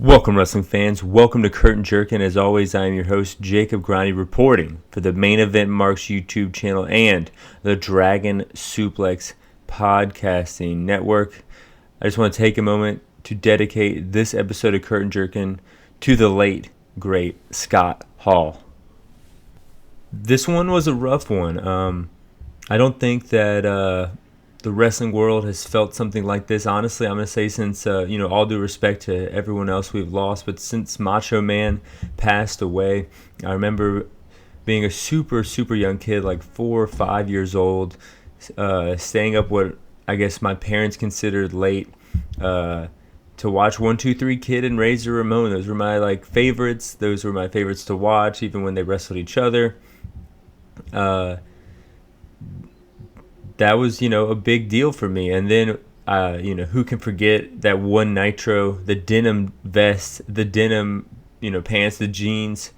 Welcome, wrestling fans. Welcome to Curtain Jerkin. As always, I am your host, Jacob Grondy, reporting for the Main Event Marks YouTube channel and the Dragon Suplex Podcasting Network. I just want to take a moment to dedicate this episode of Curtain Jerkin to the late, great Scott Hall. This one was a rough one. I don't think that the wrestling world has felt something like this. Honestly, I'm going to say since, all due respect to everyone else we've lost, but since Macho Man passed away, I remember being a super, super young kid, like 4 or 5 years old, staying up what I guess my parents considered late to watch 1, 2, 3 Kid and Razor Ramon. Those were my favorites. Those were my favorites to watch, even when they wrestled each other. That was, a big deal for me. And then, who can forget that one Nitro, the denim vest, the denim, pants, the jeans,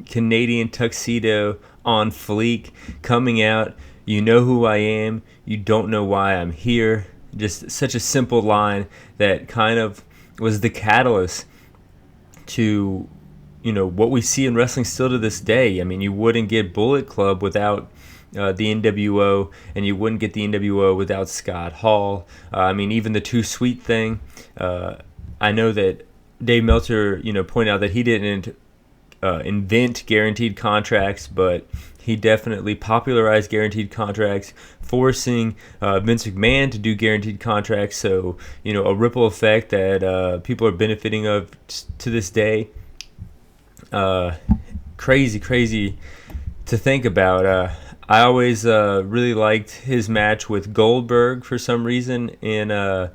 Canadian tuxedo on fleek, coming out, you know who I am, you don't know why I'm here. Just such a simple line that kind of was the catalyst to, what we see in wrestling still to this day. I mean, you wouldn't get Bullet Club without the NWO, and you wouldn't get the NWO without Scott Hall. Even the Too Sweet thing. I know that Dave Meltzer, pointed out that he didn't invent guaranteed contracts, but he definitely popularized guaranteed contracts, forcing Vince McMahon to do guaranteed contracts. So, a ripple effect that people are benefiting of to this day. Crazy to think about. I always really liked his match with Goldberg for some reason in the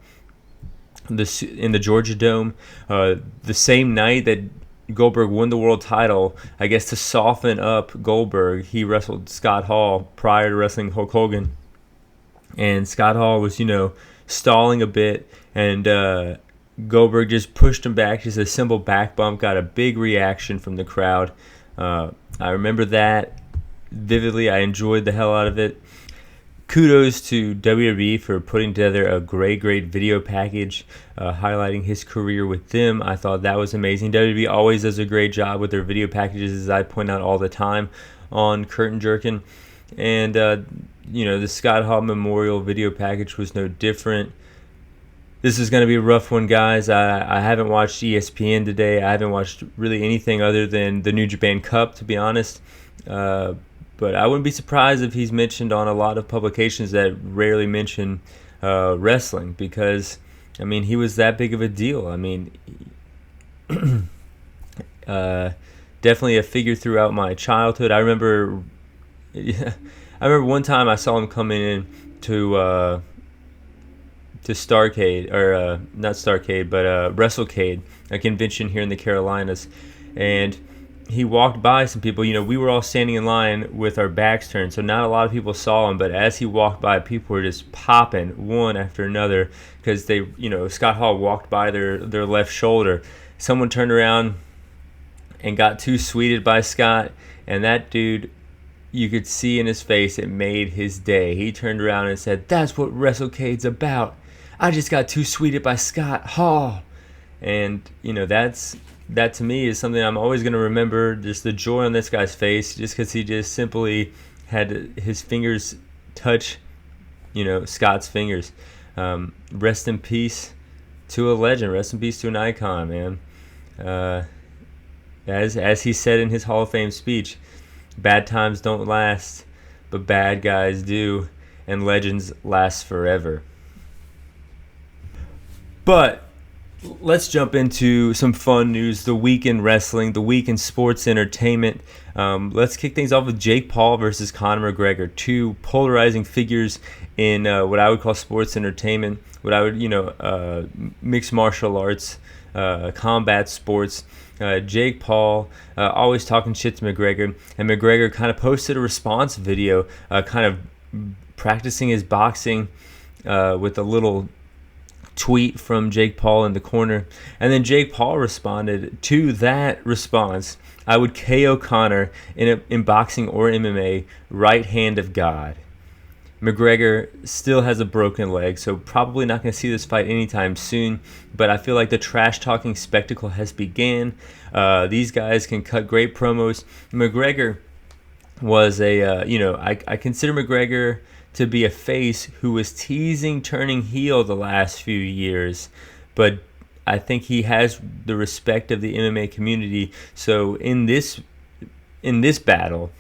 Georgia Dome. The same night that Goldberg won the world title, I guess to soften up Goldberg, he wrestled Scott Hall prior to wrestling Hulk Hogan. And Scott Hall was, stalling a bit, and Goldberg just pushed him back, just a simple back bump, got a big reaction from the crowd. I remember that vividly. I enjoyed the hell out of it. Kudos to WWE for putting together a great video package highlighting his career with them. I thought that was amazing. WWE always does a great job with their video packages, as I point out all the time on Curtain Jerkin. And, the Scott Hall Memorial video package was no different. This is going to be a rough one, guys. I haven't watched ESPN today. I haven't watched really anything other than the New Japan Cup, to be honest. But I wouldn't be surprised if he's mentioned on a lot of publications that rarely mention wrestling, because, he was that big of a deal. Definitely a figure throughout my childhood. I remember one time I saw him coming in to Starrcade, or not Starrcade, but WrestleCade, a convention here in the Carolinas, and he walked by some people. We were all standing in line with our backs turned, so not a lot of people saw him, but as he walked by, people were just popping one after another, because they, Scott Hall walked by their left shoulder. Someone turned around and got too sweeted by Scott, and that dude, you could see in his face, it made his day. He turned around and said, "That's what WrestleCade's about. I just got too sweeted by Scott Hall." And, that to me is something I'm always going to remember, just the joy on this guy's face, just because he just simply had his fingers touch, Scott's fingers. Rest in peace to a legend. Rest in peace to an icon, man. As he said in his Hall of Fame speech, bad times don't last, but bad guys do, and legends last forever. But let's jump into some fun news. The week in wrestling, the week in sports entertainment. Let's kick things off with Jake Paul versus Conor McGregor, two polarizing figures in what I would call sports entertainment, what I would, mixed martial arts, combat sports. Jake Paul always talking shit to McGregor, and McGregor kind of posted a response video kind of practicing his boxing with a little tweet from Jake Paul in the corner, and then Jake Paul responded to that response, "I would KO Conor in boxing or MMA, right hand of God." McGregor still has a broken leg, so probably not going to see this fight anytime soon. But I feel like the trash-talking spectacle has began. These guys can cut great promos. McGregor was I consider McGregor to be a face who was teasing turning heel the last few years, but I think he has the respect of the MMA community. So in this battle,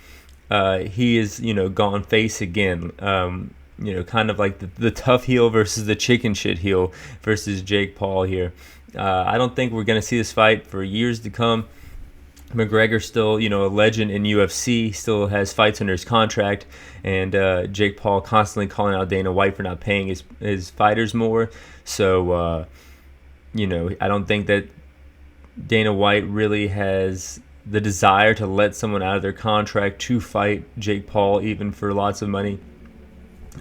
he is, gone face again. Kind of like the tough heel versus the chicken shit heel versus Jake Paul here. I don't think we're going to see this fight for years to come. McGregor still, a legend in UFC, still has fights under his contract, and Jake Paul constantly calling out Dana White for not paying his fighters more. So, I don't think that Dana White really has the desire to let someone out of their contract to fight Jake Paul, even for lots of money.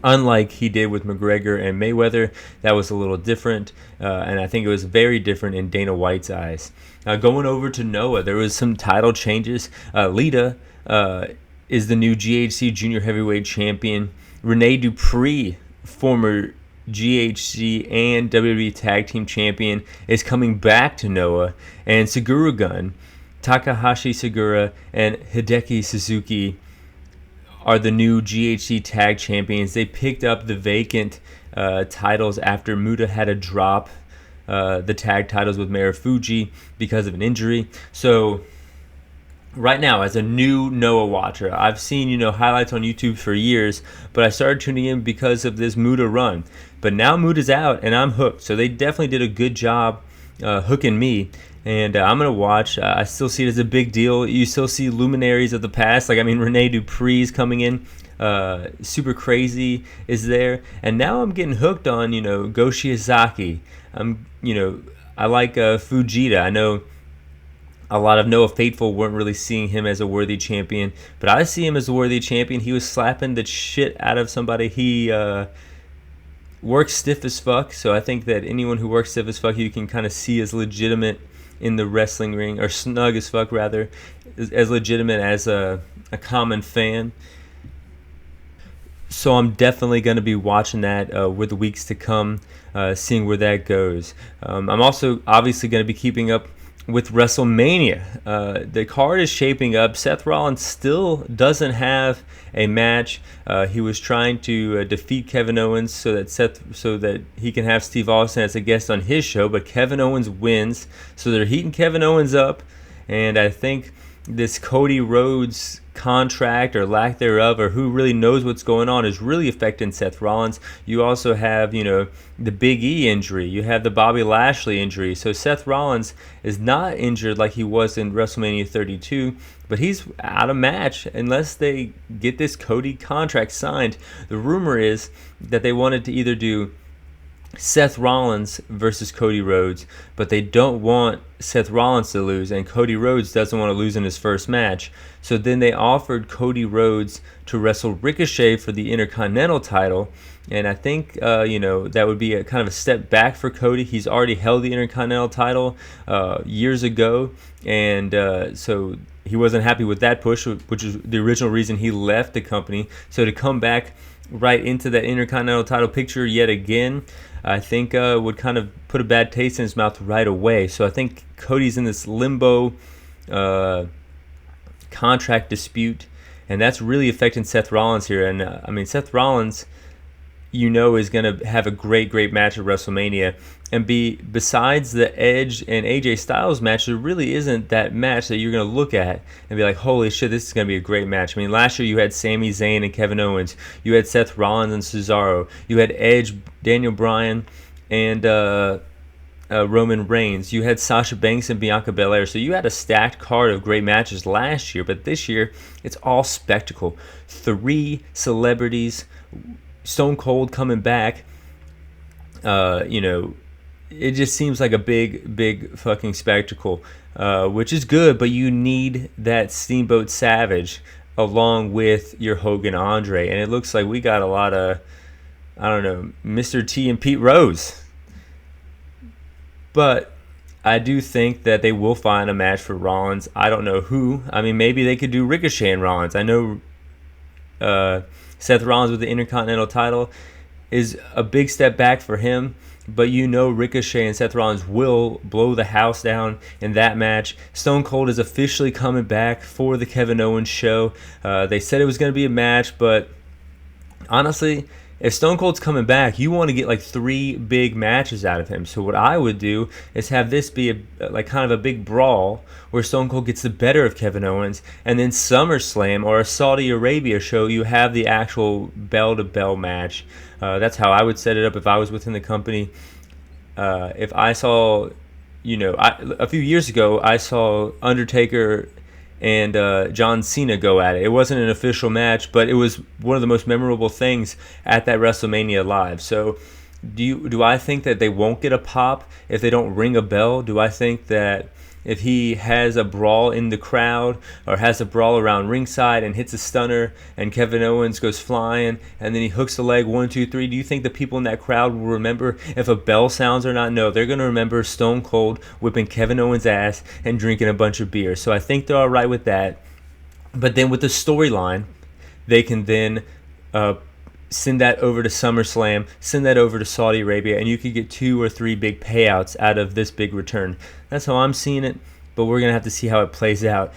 Unlike he did with McGregor and Mayweather, that was a little different, and I think it was very different in Dana White's eyes. Going over to Noah, there was some title changes. Lita is the new GHC Junior Heavyweight Champion. Renee Dupree, former GHC and WWE Tag Team Champion, is coming back to Noah. And Segura Gun, Takahashi Segura, and Hideki Suzuki are the new GHC Tag Champions. They picked up the vacant titles after Muta had to drop the tag titles with Marufuji because of an injury. So right now, as a new Noah watcher, I've seen highlights on YouTube for years, but I started tuning in because of this Muta run. But now Muta's out, and I'm hooked. So they definitely did a good job hooking me. And I'm going to watch. I still see it as a big deal. You still see luminaries of the past. Renee Dupree's coming in. Super Crazy is there. And now I'm getting hooked on, Go Shiozaki. I like Fujita. I know a lot of Noah Faithful weren't really seeing him as a worthy champion. But I see him as a worthy champion. He was slapping the shit out of somebody. He works stiff as fuck. So I think that anyone who works stiff as fuck, you can kind of see as legitimate in the wrestling ring, or snug as fuck rather, as legitimate as a common fan. So I'm definitely going to be watching that with the weeks to come, seeing where that goes. I'm also obviously going to be keeping up with WrestleMania. The card is shaping up. Seth Rollins still doesn't have a match. He was trying to defeat Kevin Owens so that he can have Steve Austin as a guest on his show, but Kevin Owens wins. So they're heating Kevin Owens up, and I think this Cody Rhodes contract or lack thereof, or who really knows what's going on, is really affecting Seth Rollins. You also have, the Big E injury. You have the Bobby Lashley injury. So Seth Rollins is not injured like he was in WrestleMania 32, but he's out of match unless they get this Cody contract signed. The rumor is that they wanted to either do Seth Rollins versus Cody Rhodes, but they don't want Seth Rollins to lose, and Cody Rhodes doesn't want to lose in his first match. So then they offered Cody Rhodes to wrestle Ricochet for the Intercontinental title, and I think that would be a kind of a step back for Cody. He's already held the Intercontinental title years ago, and so he wasn't happy with that push, which is the original reason he left the company. So to come back right into that Intercontinental title picture yet again, I think would kind of put a bad taste in his mouth right away. So I think Cody's in this limbo contract dispute, and that's really affecting Seth Rollins here. And Seth Rollins, is going to have a great match at WrestleMania. And besides the Edge and AJ Styles match, there really isn't that match that you're going to look at and be like, holy shit, this is going to be a great match. Last year you had Sami Zayn and Kevin Owens. You had Seth Rollins and Cesaro. You had Edge, Daniel Bryan, and Roman Reigns. You had Sasha Banks and Bianca Belair. So you had a stacked card of great matches last year, but this year it's all spectacle. 3 celebrities, Stone Cold coming back, it just seems like a big fucking spectacle, which is good, but you need that Steamboat Savage along with your Hogan Andre, and it looks like we got a lot of, Mr. T and Pete Rose. But I do think that they will find a match for Rollins. I don't know who. Maybe they could do Ricochet and Rollins. I know Seth Rollins with the Intercontinental title is a big step back for him. But Ricochet and Seth Rollins will blow the house down in that match. Stone Cold is officially coming back for the Kevin Owens show. They said it was going to be a match, but honestly, if Stone Cold's coming back, you want to get like 3 big matches out of him. So what I would do is have this be kind of a big brawl where Stone Cold gets the better of Kevin Owens, and then SummerSlam or a Saudi Arabia show, you have the actual bell-to-bell match. That's how I would set it up if I was within the company. If I saw, a few years ago, I saw Undertaker and John Cena go at it. It wasn't an official match, but it was one of the most memorable things at that WrestleMania Live. So do I think that they won't get a pop if they don't ring a bell? Do I think that if he has a brawl in the crowd or has a brawl around ringside and hits a stunner and Kevin Owens goes flying and then he hooks the leg 1, 2, 3, do you think the people in that crowd will remember if a bell sounds or not? No, they're going to remember Stone Cold whipping Kevin Owens' ass and drinking a bunch of beer. So I think they're all right with that. But then with the storyline, they can then send that over to SummerSlam, send that over to Saudi Arabia, and you could get 2 or 3 big payouts out of this big return. That's how I'm seeing it, but we're going to have to see how it plays out.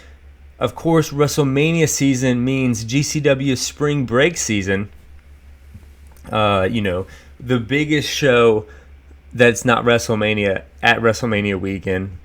Of course, WrestleMania season means GCW spring break season. The biggest show that's not WrestleMania at WrestleMania weekend.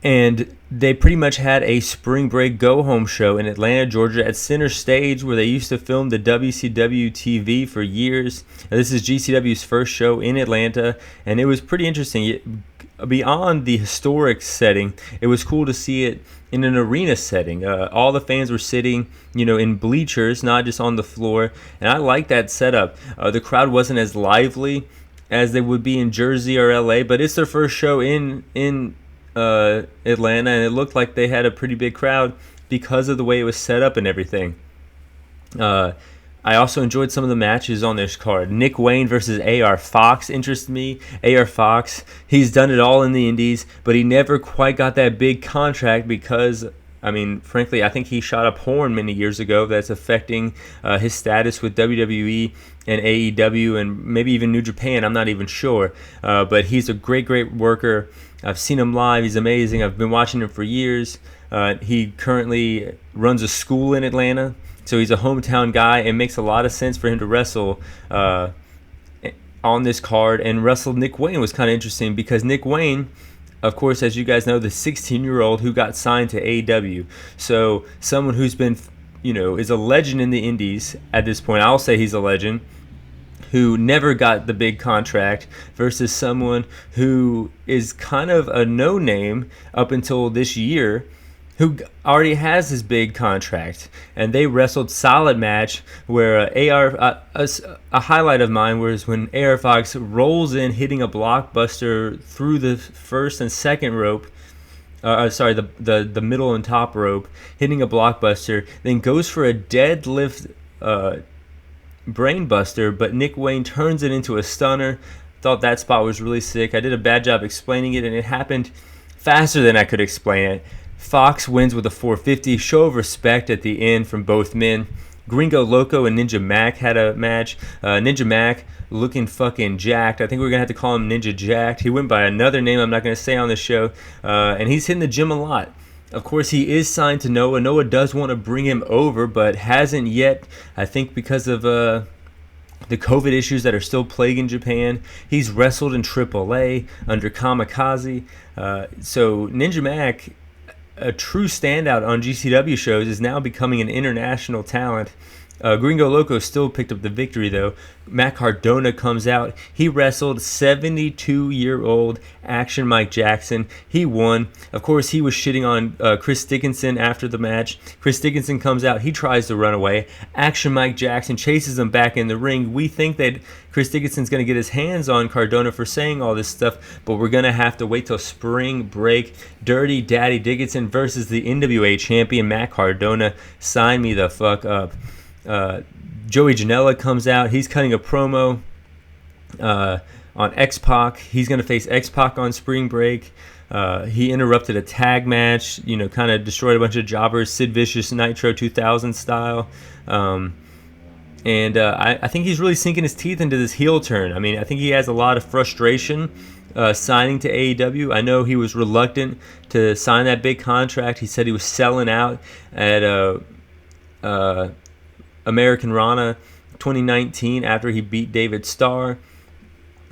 And they pretty much had a spring break go-home show in Atlanta, Georgia at Center Stage, where they used to film the WCW TV for years. This is GCW's first show in Atlanta, and it was pretty interesting. Beyond the historic setting, it was cool to see it in an arena setting. All the fans were sitting, in bleachers, not just on the floor, and I like that setup. The crowd wasn't as lively as they would be in Jersey or LA, but it's their first show in Atlanta, and it looked like they had a pretty big crowd because of the way it was set up and everything. I also enjoyed some of the matches on this card. Nick Wayne versus A.R. Fox interests me. A.R. Fox, he's done it all in the indies, but he never quite got that big contract because, frankly, I think he shot a porn many years ago that's affecting his status with WWE and AEW and maybe even New Japan. I'm not even sure. But he's a great worker. I've seen him live. He's amazing. I've been watching him for years. He currently runs a school in Atlanta, so he's a hometown guy. It makes a lot of sense for him to wrestle on this card. And wrestle Nick Wayne was kind of interesting because Nick Wayne, of course, as you guys know, the 16-year-old who got signed to AEW. So someone who's been, is a legend in the indies at this point. I'll say he's a legend, who never got the big contract versus someone who is kind of a no-name up until this year who already has his big contract. And they wrestled solid match where a highlight of mine was when A.R. Fox rolls in hitting a blockbuster through the first and second rope, the middle and top rope, hitting a blockbuster, then goes for a deadlift brainbuster, but Nick Wayne turns it into a stunner. Thought that spot was really sick. I did a bad job explaining it, and it happened faster than I could explain it. Fox wins with a 450. Show of respect at the end from both men. Gringo Loco and Ninja Mac had a match. Ninja Mac looking fucking jacked. I think we're going to have to call him Ninja Jacked. He went by another name I'm not going to say on the show, and he's hitting the gym a lot. Of course, he is signed to Noah. Noah does want to bring him over, but hasn't yet. I think because of the COVID issues that are still plaguing Japan. He's wrestled in AAA under Kamikaze. So Ninja Mac, a true standout on GCW shows, is now becoming an international talent. Gringo Loco still picked up the victory, though. Matt Cardona comes out. He wrestled 72-year-old Action Mike Jackson. He won. Of course, he was shitting on Chris Dickinson after the match. Chris Dickinson comes out. He tries to run away. Action Mike Jackson chases him back in the ring. We think that Chris Dickinson's going to get his hands on Cardona for saying all this stuff, but we're going to have to wait till spring break. Dirty Daddy Dickinson versus the NWA champion Matt Cardona. Sign me the fuck up. Joey Janela comes out. He's cutting a promo on X-Pac. He's going to face X-Pac on spring break. He interrupted a tag match, kind of destroyed a bunch of jobbers, Sid Vicious Nitro 2000 style. And I think he's really sinking his teeth into this heel turn. I mean, I think he has a lot of frustration signing to AEW. I know he was reluctant to sign that big contract. He said he was selling out at American Rana 2019 after he beat David Starr.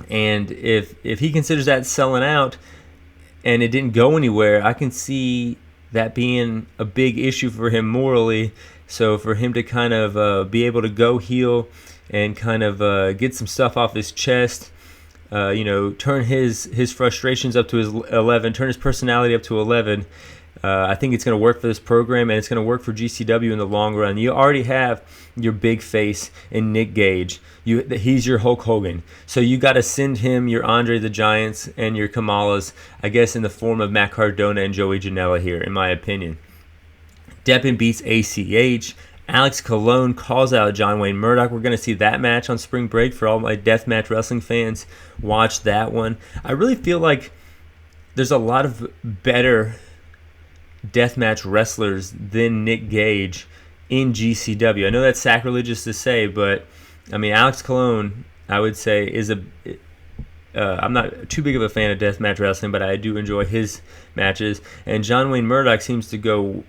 And if he considers that selling out and it didn't go anywhere, I can see that being a big issue for him morally. So for him to kind of be able to go heel and kind of get some stuff off his chest, turn his frustrations up to his 11, turn his personality up to 11, I think it's going to work for this program, and it's going to work for GCW in the long run. You already have your big face in Nick Gage. He's your Hulk Hogan. So you got to send him your Andre the Giants and your Kamalas, I guess, in the form of Matt Cardona and Joey Janela here, in my opinion. Deppen beats ACH. Alex Colon calls out John Wayne Murdoch. We're going to see that match on spring break for all my deathmatch wrestling fans. Watch that one. I really feel like there's a lot of better deathmatch wrestlers than Nick Gage in GCW. I know that's sacrilegious to say, but I mean, Alex Colon, I would say, is I'm not too big of a fan of deathmatch wrestling, but I do enjoy his matches. And John Wayne Murdoch seems to go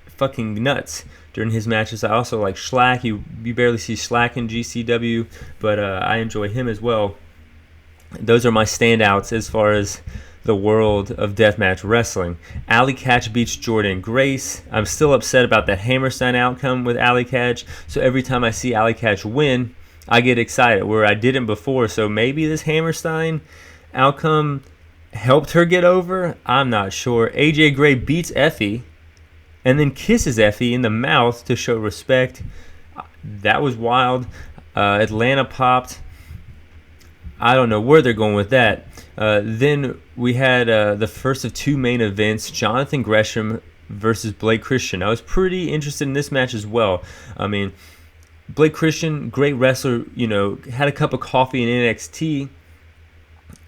fucking nuts during his matches. I also like Schlack. You barely see Schlack in GCW, but I enjoy him as well. Those are my standouts as far as the world of deathmatch wrestling. Alley Catch beats Jordan Grace. I'm still upset about the Hammerstein outcome with Alley Catch, so every time I see Alley Catch win, I get excited, where I didn't before. So maybe this Hammerstein outcome helped her get over. I'm not sure. AJ Gray beats Effie and then kisses Effie in the mouth to show respect. That was wild. Atlanta popped. I don't know where they're going with that. Then we had the first of two main events, Jonathan Gresham versus Blake Christian. I was pretty interested in this match as well. I mean, Blake Christian, great wrestler, had a cup of coffee in NXT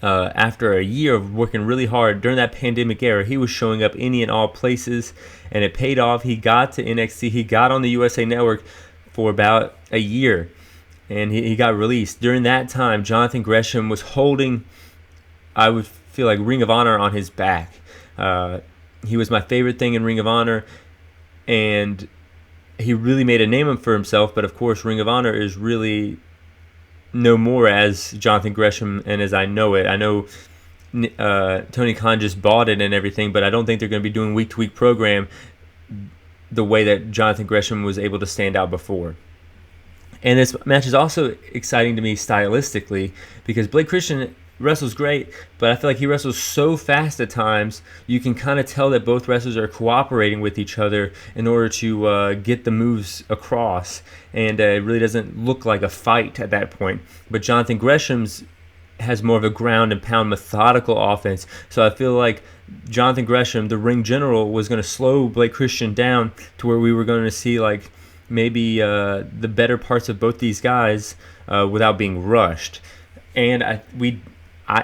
after a year of working really hard. During that pandemic era, he was showing up any and all places, and it paid off. He got to NXT. He got on the USA Network for about a year, and he got released. During that time, Jonathan Gresham was holding, I would feel like, Ring of Honor on his back. He was my favorite thing in Ring of Honor, and he really made a name for himself. But of course, Ring of Honor is really no more as Jonathan Gresham and as I know it. I know Tony Khan just bought it and everything, but I don't think they're going to be doing week-to-week program the way that Jonathan Gresham was able to stand out before. And this match is also exciting to me stylistically because Blake Christian wrestles great, but I feel like he wrestles so fast at times, you can kind of tell that both wrestlers are cooperating with each other in order to get the moves across, and it really doesn't look like a fight at that point. But Jonathan Gresham's has more of a ground and pound methodical offense, so I feel like Jonathan Gresham, the ring general, was going to slow Blake Christian down to where we were going to see like maybe the better parts of both these guys without being rushed. And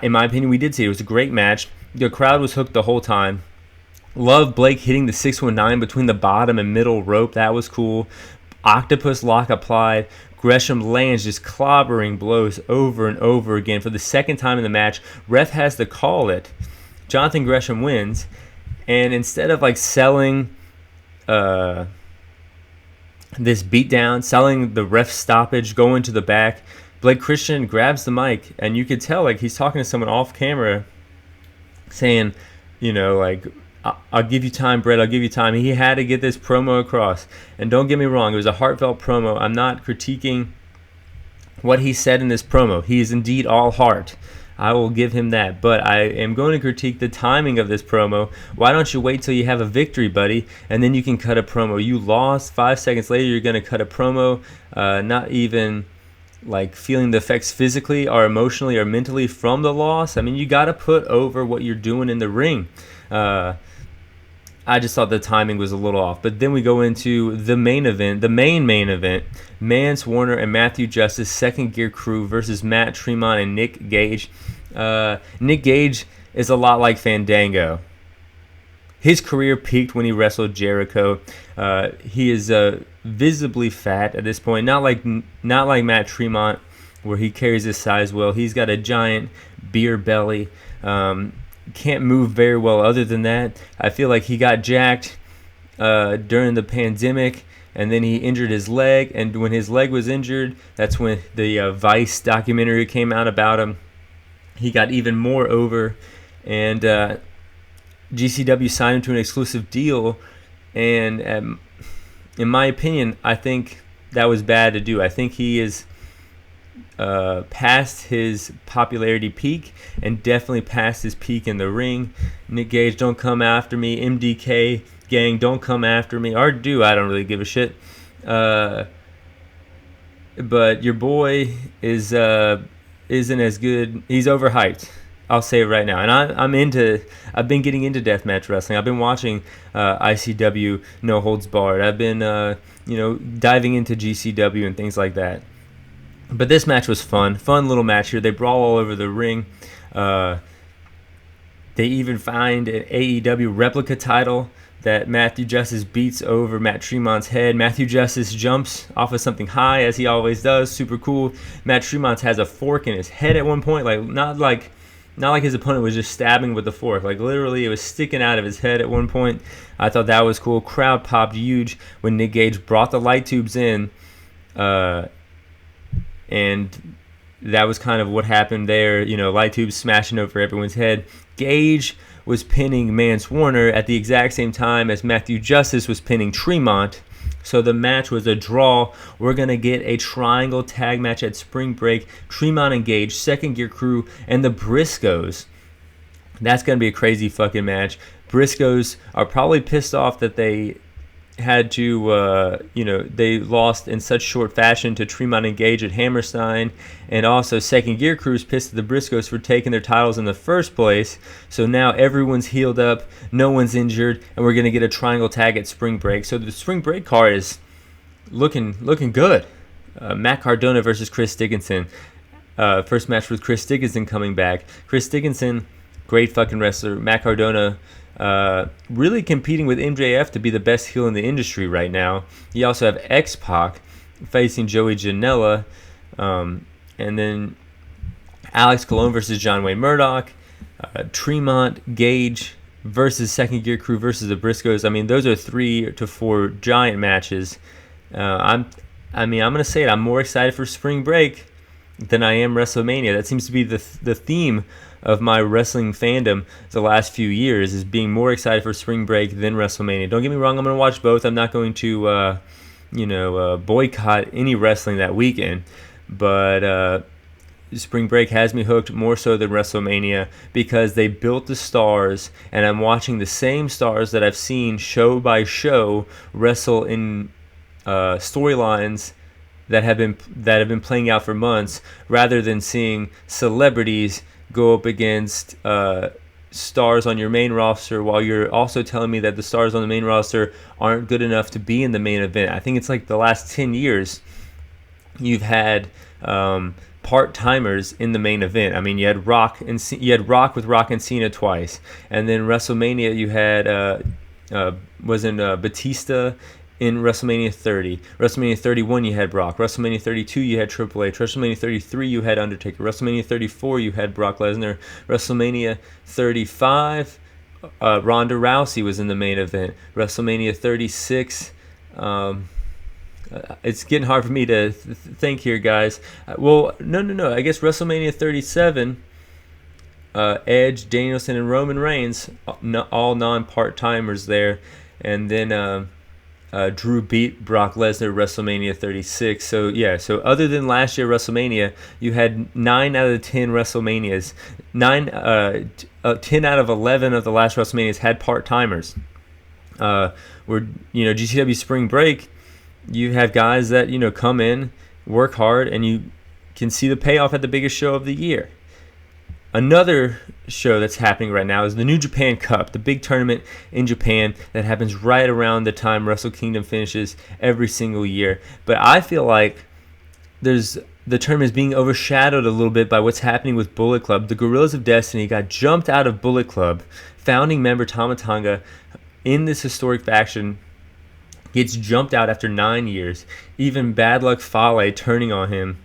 in my opinion, we did see it. It was a great match. The crowd was hooked the whole time. Love Blake hitting the 619 between the bottom and middle rope. That was cool. Octopus lock applied. Gresham lands just clobbering blows over and over again. For the second time in the match, ref has to call it. Jonathan Gresham wins. And instead of like selling this beatdown, selling the ref stoppage, going to the back, Blake Christian grabs the mic, and you could tell like he's talking to someone off camera, saying, like, I'll give you time, Brett, I'll give you time. He had to get this promo across. And don't get me wrong, it was a heartfelt promo. I'm not critiquing what he said in this promo. He is indeed all heart. I will give him that. But I am going to critique the timing of this promo. Why don't you wait till you have a victory, buddy, and then you can cut a promo? You lost. 5 seconds later, you're going to cut a promo, not even like feeling the effects physically or emotionally or mentally from the loss. I mean, you got to put over what you're doing in the ring. I just thought the timing was a little off. But then we go into the main event, the main event, Mance Warner and Matthew Justice, Second Gear Crew versus Matt Tremont and Nick Gage. Nick Gage is a lot like Fandango. his career peaked when he wrestled Jericho. He is visibly fat at this point, not like Matt Tremont, where he carries his size well. He's got a giant beer belly. Can't move very well other than that. I feel like he got jacked during the pandemic, and then he injured his leg. And when his leg was injured, that's when the Vice documentary came out about him. He got even more over, and GCW signed him to an exclusive deal. And in my opinion, I think that was bad to do. I think he is past his popularity peak, and definitely past his peak in the ring. Nick Gage, don't come after me. MDK gang, don't come after me. Or do, I don't really give a shit. But your boy isn't as good. He's overhyped. I'll say it right now. And I've been getting into deathmatch wrestling. I've been watching ICW No Holds Barred. I've been diving into GCW and things like that. But this match was fun little match here. They brawl all over the ring. They even find an AEW replica title that Matthew Justice beats over Matt Tremont's head. Matthew Justice jumps off of something high, as he always does. Super cool. Matt Tremont has a fork in his head at one point, not like his opponent was just stabbing with the fork. Like, literally, it was sticking out of his head at one point. I thought that was cool. Crowd popped huge when Nick Gage brought the light tubes in. And that was kind of what happened there. Light tubes smashing over everyone's head. Gage was pinning Mance Warner at the exact same time as Matthew Justice was pinning Tremont. So the match was a draw. We're going to get a triangle tag match at Spring Break. Tremont and Gage, Second Gear Crew, and the Briscoes. That's going to be a crazy fucking match. Briscoes are probably pissed off that they had to, they lost in such short fashion to Tremont and Gage at Hammerstein. And also Second Gear Crew's pissed at the Briscoes for taking their titles in the first place. So now everyone's healed up, no one's injured, and we're going to get a triangle tag at Spring Break. So the Spring Break card is looking good. Matt Cardona versus Chris Dickinson. First match with Chris Dickinson coming back. Chris Dickinson, great fucking wrestler. Matt Cardona, really competing with MJF to be the best heel in the industry right now. You also have X-Pac facing Joey Janela. And then Alex Colon versus John Wayne Murdoch. Tremont, Gage versus Second Gear Crew versus the Briscoes. I mean, those are 3 to 4 giant matches. I'm going to say it. I'm more excited for Spring Break than I am WrestleMania. That seems to be the theme of my wrestling fandom the last few years, is being more excited for Spring Break than WrestleMania. Don't get me wrong, I'm going to watch both. I'm not going to, boycott any wrestling that weekend. But Spring Break has me hooked more so than WrestleMania, because they built the stars, and I'm watching the same stars that I've seen show by show wrestle in storylines that have been playing out for months, rather than seeing celebrities go up against stars on your main roster, while you're also telling me that the stars on the main roster aren't good enough to be in the main event. I think it's like the last 10 years you've had part-timers in the main event. I mean, you had Rock with Rock and Cena twice, and then WrestleMania you had Batista in WrestleMania 30. WrestleMania 31 you had Brock. WrestleMania 32 you had Triple H. WrestleMania 33 you had Undertaker. WrestleMania 34 you had Brock Lesnar. WrestleMania 35 Ronda Rousey was in the main event. WrestleMania 36 it's getting hard for me to think here, guys. No. I guess WrestleMania 37 Edge, Danielson, and Roman Reigns, all non-part-timers there. And then Drew beat Brock Lesnar at WrestleMania 36. So other than last year WrestleMania, you had 9 out of the 10 WrestleManias. 10 out of 11 of the last WrestleManias had part-timers. GCW Spring Break, you have guys that, come in, work hard, and you can see the payoff at the biggest show of the year. Another show that's happening right now is the New Japan Cup, the big tournament in Japan that happens right around the time Wrestle Kingdom finishes every single year. But I feel like the tournament is being overshadowed a little bit by what's happening with Bullet Club. The Guerrillas of Destiny got jumped out of Bullet Club, founding member Tama Tonga in this historic faction gets jumped out after 9 years. Even Bad Luck Fale turning on him,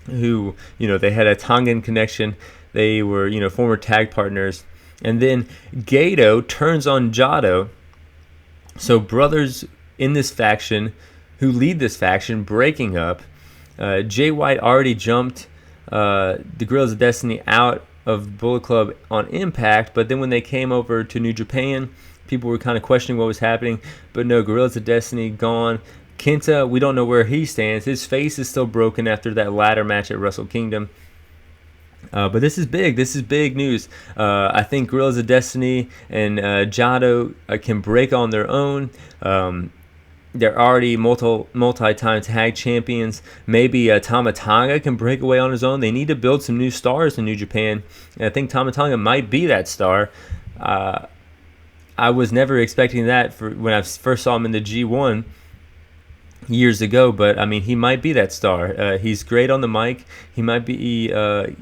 who, they had a Tongan connection. They were, former tag partners. And then Gato turns on Jado. So brothers in this faction who lead this faction breaking up. Jay White already jumped the Guerrillas of Destiny out of Bullet Club on Impact, but then when they came over to New Japan, people were kind of questioning what was happening. But no, Guerrillas of Destiny gone. Kenta, we don't know where he stands. His face is still broken after that ladder match at Wrestle Kingdom. But this is big. This is big news. I think Guerrillas of Destiny and Jado can break on their own. They're already multi-time tag champions. Maybe Tama Tonga can break away on his own. They need to build some new stars in New Japan. And I think Tama Tonga might be that star. I was never expecting that when I first saw him in the G1 years ago, but I mean, he might be that star. He's great on the mic. He might be,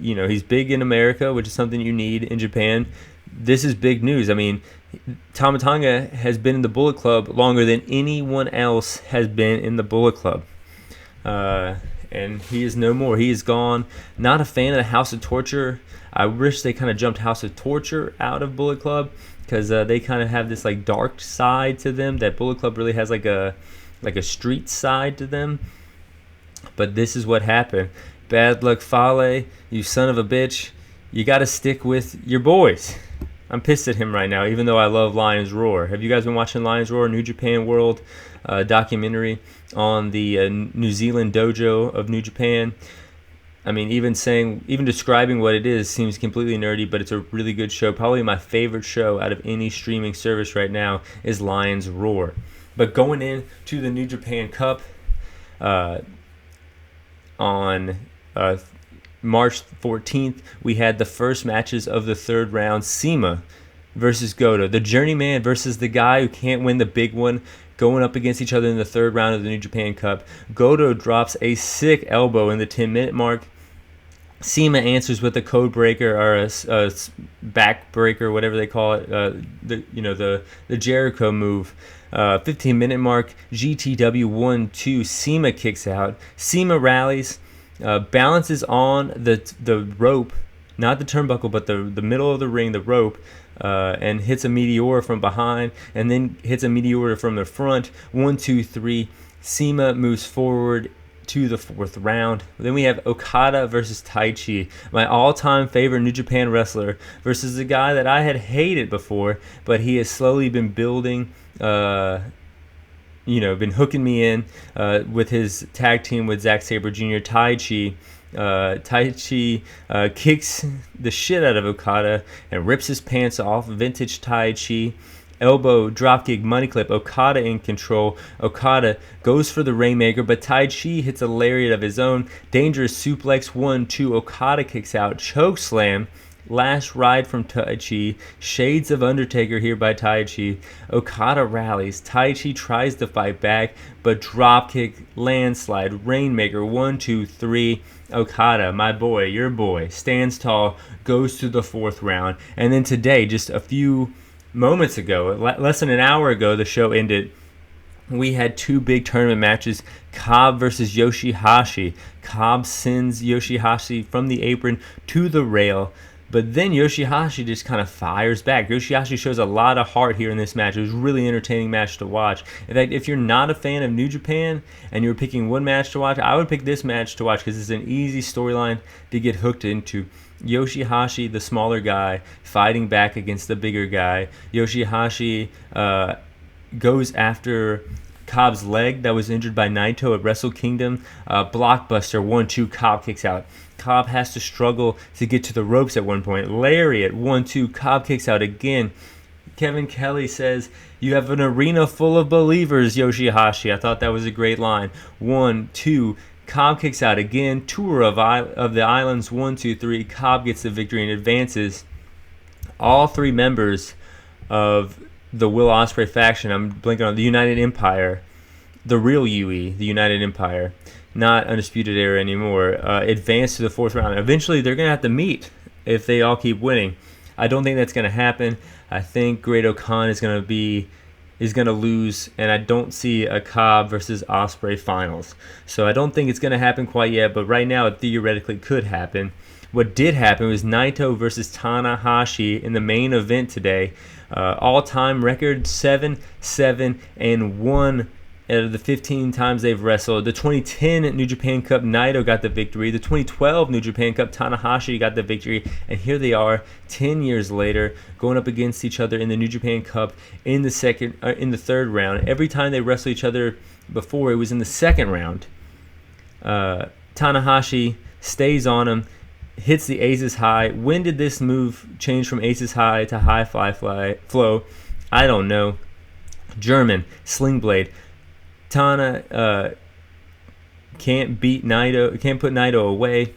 he's big in America, which is something you need in Japan. This is big news. I mean, Tama Tonga has been in the Bullet Club longer than anyone else has been in the Bullet Club. And he is no more. He is gone. Not a fan of the House of Torture. I wish they kind of jumped House of Torture out of Bullet Club, because they kind of have this like dark side to them that Bullet Club really has like a street side to them. But this is what happened. Bad Luck Fale, you son of a bitch. You got to stick with your boys. I'm pissed at him right now, even though I love Lions Roar. Have you guys been watching Lions Roar, New Japan World documentary on the New Zealand dojo of New Japan? I mean, even describing what it is seems completely nerdy, but it's a really good show. Probably my favorite show out of any streaming service right now is Lions Roar. But going into the New Japan Cup on March 14th, we had the first matches of the third round. CIMA versus Goto. The journeyman versus the guy who can't win the big one, going up against each other in the third round of the New Japan Cup. Goto drops a sick elbow in the 10-minute mark. CIMA answers with a code breaker or a back breaker, whatever they call it, the Jericho move. 15-minute mark, GTW 1-2, CIMA kicks out. CIMA rallies, balances on the rope, not the turnbuckle, but the middle of the ring, the rope, and hits a Meteora from behind, and then hits a Meteora from the front. 1, 2, 3. CIMA moves forward to the fourth round. Then we have Okada versus Tai Chi, my all-time favorite New Japan wrestler, versus a guy that I had hated before, but he has slowly been building, been hooking me in with his tag team with Zack Sabre Jr. Tai Chi. Tai Chi kicks the shit out of Okada and rips his pants off. Vintage Tai Chi. Elbow, dropkick, money clip. Okada in control. Okada goes for the Rainmaker, but Tai Chi hits a lariat of his own. Dangerous suplex, 1, 2. Okada kicks out. Choke slam. Last ride from Tai Chi. Shades of Undertaker here by Tai Chi. Okada rallies. Tai Chi tries to fight back, but dropkick, landslide, Rainmaker, 1, 2, 3. Okada, my boy, your boy, stands tall, goes to the fourth round. And then today, just a few moments ago, less than an hour ago, the show ended. We had two big tournament matches. Cobb versus Yoshihashi. Cobb sends Yoshihashi from the apron to the rail, but then Yoshihashi just kind of fires back. Yoshihashi shows a lot of heart here in this match. It was a really entertaining match to watch. In fact, if you're not a fan of New Japan and you're picking one match to watch, I would pick this match to watch because it's an easy storyline to get hooked into. Yoshihashi, the smaller guy, fighting back against the bigger guy. Yoshihashi goes after Cobb's leg that was injured by Naito at Wrestle Kingdom. Blockbuster, 1, 2, Cobb kicks out. Cobb has to struggle to get to the ropes at one point. Lariat, 1, 2, Cobb kicks out again. Kevin Kelly says, "You have an arena full of believers, Yoshihashi." I thought that was a great line. 1, 2, Cobb kicks out again. Tour of the Islands, 1, 2, 3. Cobb gets the victory and advances. All three members of the Will Ospreay faction, I'm blinking on the United Empire, the real UE, the United Empire, not Undisputed Era anymore, advance to the fourth round. Eventually, they're going to have to meet if they all keep winning. I don't think that's going to happen. I think Great-O-Khan is going to lose, and I don't see a Cobb versus Ospreay finals. So I don't think it's going to happen quite yet, but right now it theoretically could happen. What did happen was Naito versus Tanahashi in the main event today. All-time record 7-7-1 out of the 15 times they've wrestled. The 2010 New Japan Cup, Naito got the victory. The 2012 New Japan Cup, Tanahashi got the victory. And here they are, 10 years later, going up against each other in the New Japan Cup in the third round. Every time they wrestled each other before, it was in the second round. Tanahashi stays on him, hits the Aces High. When did this move change from Aces High to High Fly Flow? I don't know. German, Sling Blade. Tana can't put Naito away.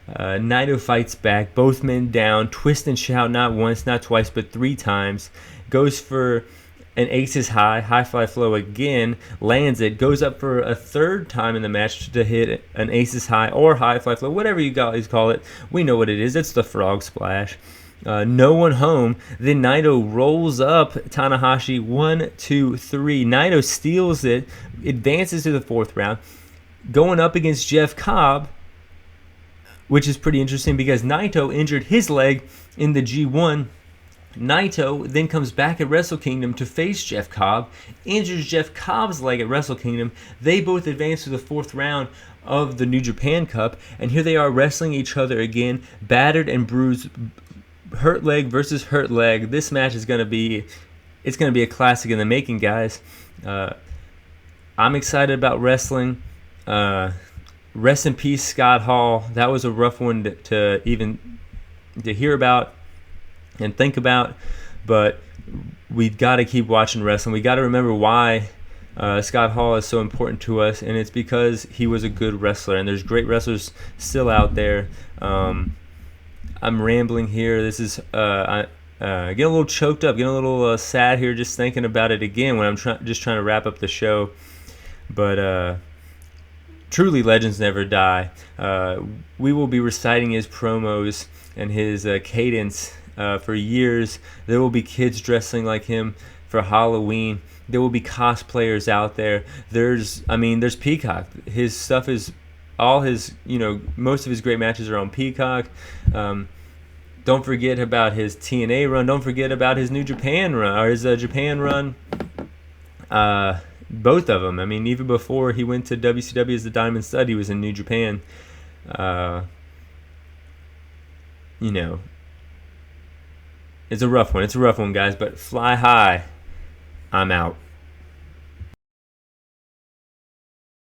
Naito fights back. Both men down. Twist and shout not once, not twice, but 3 times. Goes for an Aces High. High Fly Flow again. Lands it. Goes up for a third time in the match to hit an Aces High or High Fly Flow. Whatever you guys call it. We know what it is. It's the Frog Splash. No one home. Then Naito rolls up Tanahashi. 1, 2, 3. Naito steals it. Advances to the 4th round. Going up against Jeff Cobb, which is pretty interesting because Naito injured his leg in the G1. Naito then comes back at Wrestle Kingdom to face Jeff Cobb. Injures Jeff Cobb's leg at Wrestle Kingdom. They both advance to the 4th round of the New Japan Cup. And here they are wrestling each other again. Battered and bruised. Hurt leg versus hurt leg. This match is going to be a classic in the making, guys. I'm excited about wrestling. Rest in peace, Scott Hall. That was a rough one to hear about and think about, but we've got to keep watching wrestling. We got to remember why Scott Hall is so important to us, and it's because he was a good wrestler, and there's great wrestlers still out there. I'm rambling here. This is getting a little choked up, getting a little sad here just thinking about it again when I'm trying to wrap up the show. But truly, legends never die. We will be reciting his promos and his cadence for years. There will be kids dressing like him for Halloween. There will be cosplayers out there. There's Peacock. His stuff is most of his great matches are on Peacock. Don't forget about his TNA run. Don't forget about his New Japan run, or his Japan run. Both of them. I mean, even before he went to WCW as the Diamond Stud, he was in New Japan. It's a rough one. It's a rough one, guys. But fly high. I'm out.